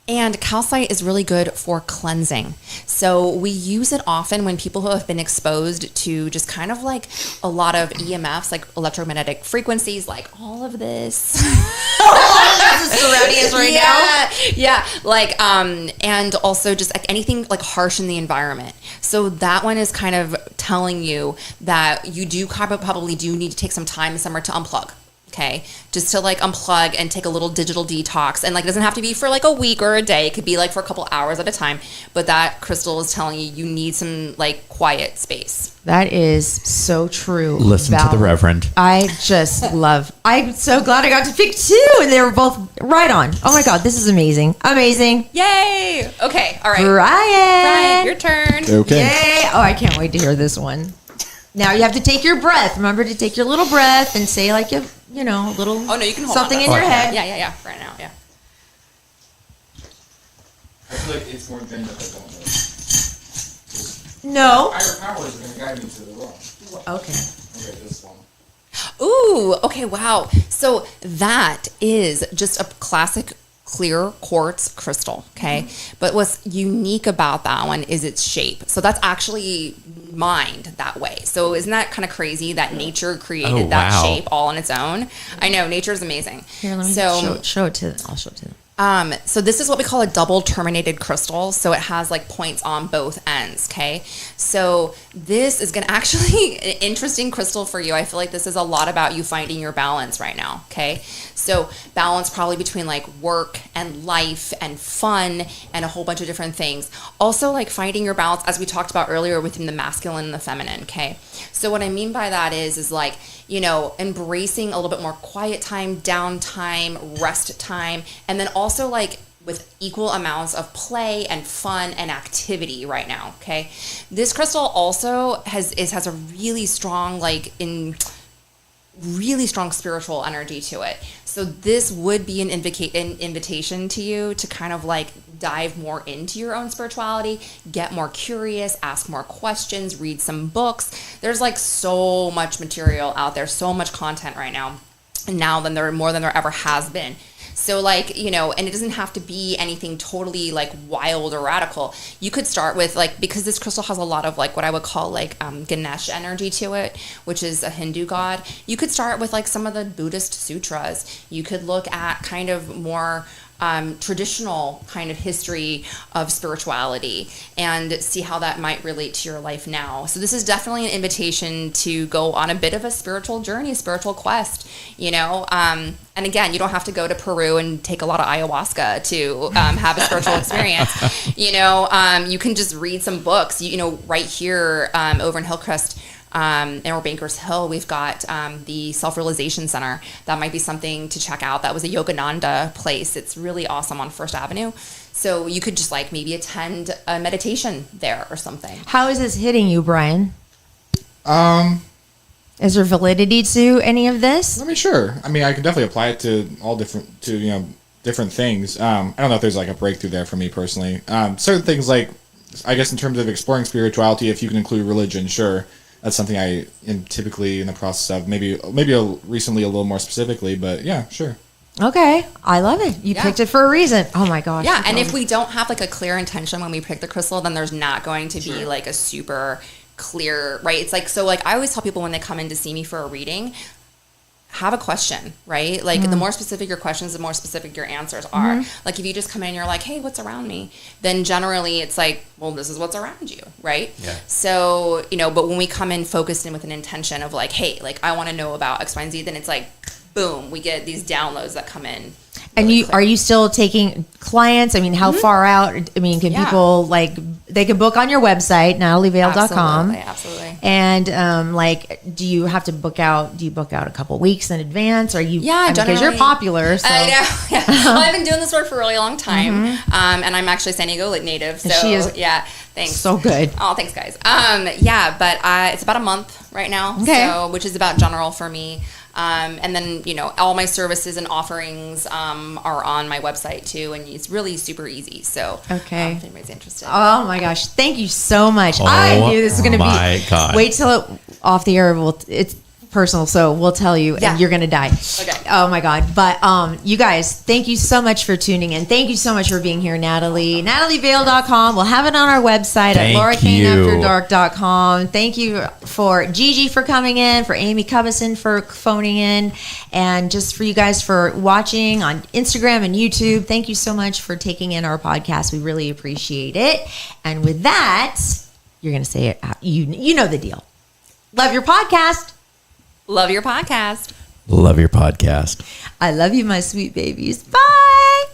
And calcite is really good for cleansing. So we use it often when people who have been exposed to just kind of like a lot of EMFs, like electromagnetic frequencies, like all of this. surrounding us right now. Yeah. Like, and also just like anything like harsh in the environment. So that one is kind of telling you that you probably do need to take some time this summer to unplug. Okay, just to like unplug and take a little digital detox. And like, it doesn't have to be for like a week or a day. It could be like for a couple hours at a time. But that crystal is telling you need some like quiet space. That is so true. Listen to the Reverend. I'm so glad I got to pick two, and they were both right on. Oh my God, this is amazing. Amazing. Yay. Okay. All right. Ryan, your turn. Okay. Yay. Oh, I can't wait to hear this one. Now you have to take your breath. Remember to take your little breath and say like a little. Oh no, you can hold something on. in your head. Yeah. Right now, yeah. I feel like it's more than that I don't know. No. Higher powers are going to guide me to the wrong. Okay. Okay, this one. Ooh, okay, wow. So that is just a classic clear quartz crystal, okay? But what's unique about that one is its shape. So that's actually mined that way. So isn't that kind of crazy that nature created that shape all on its own? I know, nature is amazing. Here, let me show it to them. I'll show it to them. So this is what we call a double terminated crystal. So it has like points on both ends. friends. Okay. So this is going to actually an interesting crystal for you. I feel like this is a lot about you finding your balance right now. Okay. So balance probably between like work and life and fun and a whole bunch of different things. Also like finding your balance, as we talked about earlier, within the masculine and the feminine. Okay. So what I mean by that is like, you know, embracing a little bit more quiet time, downtime, rest time, and then also like with equal amounts of play and fun and activity right now. Okay. This crystal also has a really strong, really strong spiritual energy to it. So this would be an invitation to you to kind of like dive more into your own spirituality, get more curious, ask more questions, read some books. There's like so much material out there, so much content right now. Now than there more than there ever has been. So like, you know, and it doesn't have to be anything totally like wild or radical. You could start with like, because this crystal has a lot of like what I would call like Ganesh energy to it, which is a Hindu god. You could start with like some of the Buddhist sutras. You could look at kind of more traditional kind of history of spirituality and see how that might relate to your life now. So this is definitely an invitation to go on a bit of a spiritual journey, a spiritual quest, you know. And again, you don't have to go to Peru and take a lot of ayahuasca to have a spiritual experience. You know, you can just read some books. You know, right here over in Hillcrest, or Bankers Hill, we've got the Self-Realization Center. That might be something to check out. That was a Yogananda place. It's really awesome on First Avenue. So you could just like maybe attend a meditation there or something. How is this hitting you, Brian? Is there validity to any of this? I mean, sure. I mean, I can definitely apply it to all different things. I don't know if there's like a breakthrough there for me personally. Certain things like, I guess in terms of exploring spirituality, if you can include religion, sure. That's something I am typically in the process of, maybe recently a little more specifically, but yeah, sure. Okay, I love it. You picked it for a reason. Oh my gosh. Yeah, and if we don't have like a clear intention when we pick the crystal, then there's not going to be like a super clear, right? It's like, so like I always tell people when they come in to see me for a reading, have a question, right? Like the more specific your questions, the more specific your answers are. Like if you just come in and you're like, hey, what's around me? Then generally it's like, well, this is what's around you, right? Yeah. So, you know, but when we come in focused in with an intention of like, hey, like I want to know about X, Y, and Z, then it's like, boom, we get these downloads that come in. And are you still taking clients? I mean, how far out? I mean, can people like, they can book on your website, NatalieVail.com. Absolutely. And like, do you have to book out? Do you book out a couple weeks in advance? Or you? Yeah, because you're popular. So. I know. Yeah. Well, I've been doing this work for a really long time, and I'm actually San Diego native. So she is. Yeah. Thanks. So good. Oh, thanks, guys. Yeah, but it's about a month right now. Okay. So, which is about general for me. And then, you know, all my services and offerings are on my website too, and it's really super easy. So, if anybody's interested. Oh my gosh, thank you so much. I knew this was going to be. God. Wait till off the air. It's personal, so we'll tell you, and you're going to die. Okay. Oh my God. But you guys, thank you so much for tuning in. Thank you so much for being here, Natalie. NatalieVail.com. We'll have it on our website at LauraKaneAfterDark.com. Thank you for Gigi for coming in, for Amy Cubison for phoning in, and just for you guys for watching on Instagram and YouTube. Thank you so much for taking in our podcast. We really appreciate it. And with that, you're going to say it out. You know the deal. Love your podcast. Love your podcast. Love your podcast. I love you, my sweet babies. Bye.